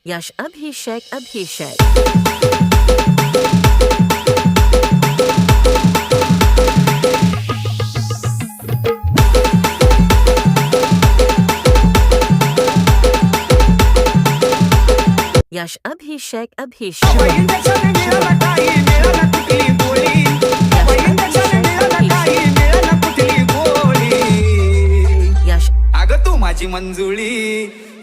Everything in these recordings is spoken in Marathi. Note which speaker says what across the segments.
Speaker 1: यश अभिषेक अभिषेक यश अभिषेक अभिषेक यश
Speaker 2: अगं तू माझी मंजुळी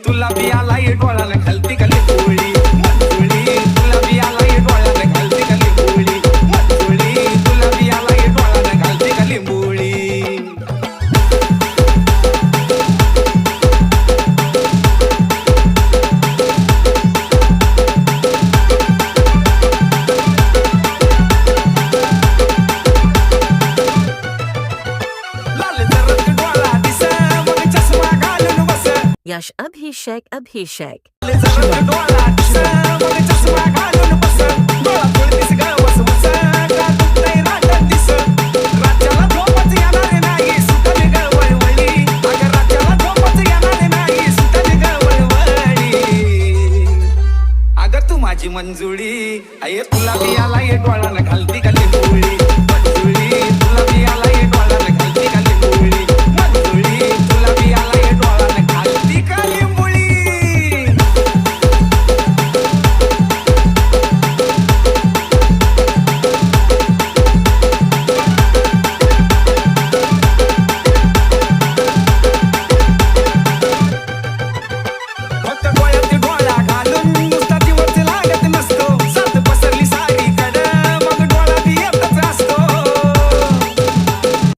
Speaker 2: तुला बी आलाय डोळ्याला घालती खाली पोळी मंजुळी तुला बी आलाय डोळ्याला घालती खाली पोळी मंजुळी तुला बी आलाय डोळ्याला घालती खाली पोळी लाल जरत डोळा दिस मग चष्मा घालून बस
Speaker 1: यश अभिषेक अभिषेक
Speaker 2: जरत डोळा दिस मग चष्मा घालून बस डोळा पोळतीस ग वसवस का दुखतंय राटत दिस राज्याला झोपच येणार नाही सुटली ग वळवळी अगं राज्याला झोपच येणार नाही सुटली ग वळवळी अगं तू माझी मंजुळी अये तुला बी आलाय डोळ्याला घालती खाली पोळी मंजुळी तुला बी आलाय डोळ्याला घालती खाली पोळी मंजुळी तुला बी आलाय डोळ्याला घालती खाली पोळी फक्त डोळ्यात डोळा घालून नुसता दिवस लागत नसतो सात पसरली साडीकडं मग डोळा बी येतच असतो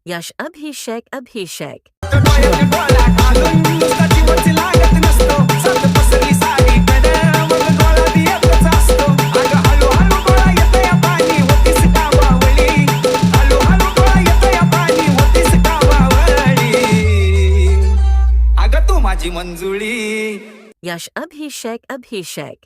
Speaker 1: यश अभिषेक अभिषेक
Speaker 2: फक्त डोळ्यात डोळा घालून नुसता दिवस लागत नसतो सात पसरली साडीकडं मग डोळा बी येतच असतो अगं हळूहळू डोळा येतोय पाणी होतीस का वावळी हळूहळू डोळा येतोय पाणी होतीस का वावळी अगं तू माझी मंजुळी
Speaker 1: यश अभिषेक अभिषेक